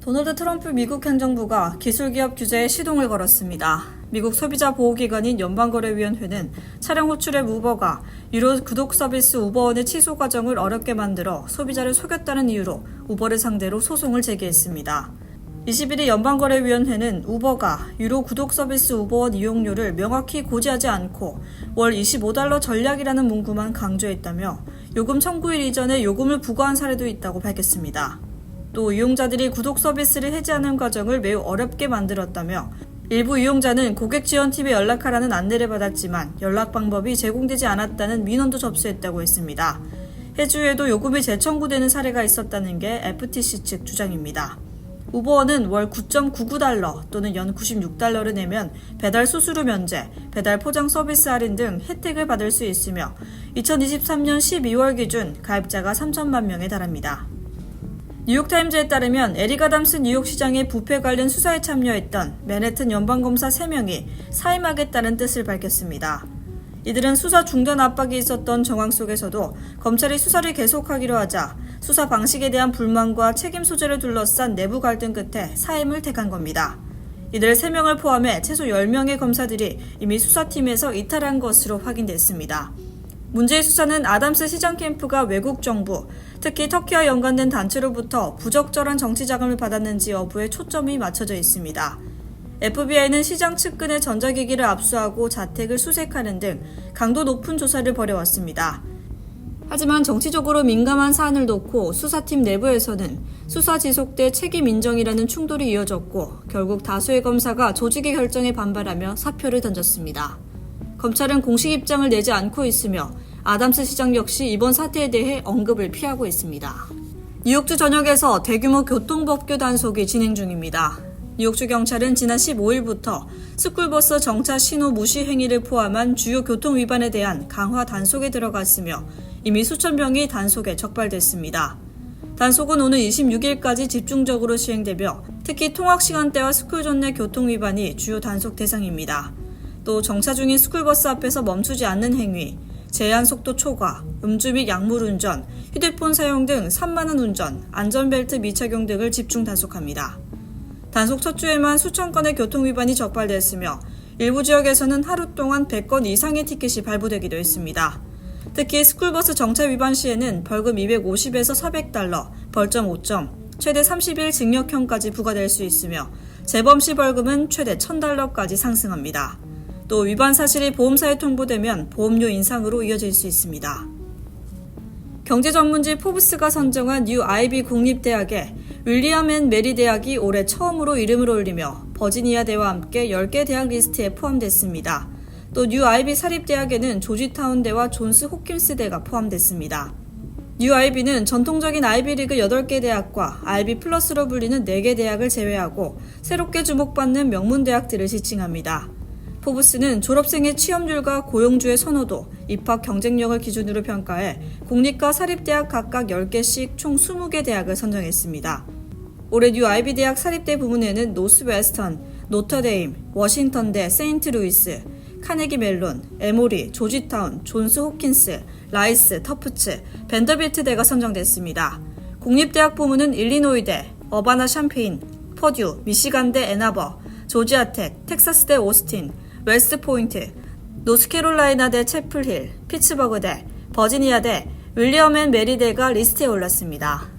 도널드 트럼프 미국 행정부가 기술기업 규제에 시동을 걸었습니다. 미국 소비자보호기관인 연방거래위원회는 차량 호출앱 우버가 유료 구독 서비스 우버원의 취소 과정을 어렵게 만들어 소비자를 속였다는 이유로 우버를 상대로 소송을 제기했습니다. 21일 연방거래위원회는 우버가 유료 구독 서비스 우버원 이용료를 명확히 고지하지 않고 월 $25 전략이라는 문구만 강조했다며 요금 청구일 이전에 요금을 부과한 사례도 있다고 밝혔습니다. 또 이용자들이 구독 서비스를 해지하는 과정을 매우 어렵게 만들었다며 일부 이용자는 고객지원팀에 연락하라는 안내를 받았지만 연락 방법이 제공되지 않았다는 민원도 접수했다고 했습니다. 해지 후에도 요금이 재청구되는 사례가 있었다는 게 FTC 측 주장입니다. 우버원은 월 $9.99 또는 연 $96를 내면 배달 수수료 면제, 배달 포장 서비스 할인 등 혜택을 받을 수 있으며 2023년 12월 기준 가입자가 3천만 명에 달합니다. 뉴욕타임즈에 따르면 에릭 아담스 뉴욕시장의 부패 관련 수사에 참여했던 맨해튼 연방검사 3명이 사임하겠다는 뜻을 밝혔습니다. 이들은 수사 중단 압박이 있었던 정황 속에서도 검찰이 수사를 계속하기로 하자 수사 방식에 대한 불만과 책임 소재를 둘러싼 내부 갈등 끝에 사임을 택한 겁니다. 이들 3명을 포함해 최소 10명의 검사들이 이미 수사팀에서 이탈한 것으로 확인됐습니다. 문제의 수사는 아담스 시장 캠프가 외국 정부, 특히 터키와 연관된 단체로부터 부적절한 정치 자금을 받았는지 여부에 초점이 맞춰져 있습니다. FBI는 시장 측근의 전자기기를 압수하고 자택을 수색하는 등 강도 높은 조사를 벌여왔습니다. 하지만 정치적으로 민감한 사안을 놓고 수사팀 내부에서는 수사 지속대 책임 인정이라는 충돌이 이어졌고 결국 다수의 검사가 조직의 결정에 반발하며 사표를 던졌습니다. 검찰은 공식 입장을 내지 않고 있으며 아담스 시장 역시 이번 사태에 대해 언급을 피하고 있습니다. 뉴욕주 전역에서 대규모 교통법규 단속이 진행 중입니다. 뉴욕주 경찰은 지난 15일부터 스쿨버스 정차 신호 무시 행위를 포함한 주요 교통 위반에 대한 강화 단속에 들어갔으며 이미 수천 명이 단속에 적발됐습니다. 단속은 오는 26일까지 집중적으로 시행되며 특히 통학 시간대와 스쿨존 내 교통 위반이 주요 단속 대상입니다. 또 정차 중인 스쿨버스 앞에서 멈추지 않는 행위, 제한 속도 초과, 음주 및 약물 운전, 휴대폰 사용 등 산만한 운전, 안전벨트 미착용 등을 집중 단속합니다. 단속 첫 주에만 수천 건의 교통 위반이 적발됐으며 일부 지역에서는 하루 동안 100건 이상의 티켓이 발부되기도 했습니다. 특히 스쿨버스 정차 위반 시에는 벌금 $250에서 $400, 벌점 5점, 최대 30일 징역형까지 부과될 수 있으며 재범 시 벌금은 최대 $1,000까지 상승합니다. 또 위반 사실이 보험사에 통보되면 보험료 인상으로 이어질 수 있습니다. 경제전문지 포브스가 선정한 뉴 아이비 국립대학에 윌리엄 앤 메리 대학이 올해 처음으로 이름을 올리며 버지니아 대와 함께 10개 대학 리스트에 포함됐습니다. 또 뉴 아이비 사립대학에는 조지타운 대와 존스 홉킨스 대가 포함됐습니다. 뉴 아이비는 전통적인 아이비리그 8개 대학과 아이비 플러스로 불리는 4개 대학을 제외하고 새롭게 주목받는 명문대학들을 지칭합니다. 포브스는 졸업생의 취업률과 고용주의 선호도, 입학 경쟁력을 기준으로 평가해 공립과 사립대학 각각 10개씩 총 20개 대학을 선정했습니다. 올해 뉴 아이비 대학 사립대 부문에는 노스웨스턴, 노터데임, 워싱턴대, 세인트루이스, 카네기 멜론, 에모리, 조지타운, 존스 홉킨스, 라이스, 터프츠, 벤더빌트대가 선정됐습니다. 공립대학 부문은 일리노이대, 어바나 샴페인, 퍼듀, 미시간대 애나버, 조지아텍, 텍사스대 오스틴, 웨스트포인트, 노스캐롤라이나대 채플힐, 피츠버그대, 버지니아대, 윌리엄 앤 메리대가 리스트에 올랐습니다.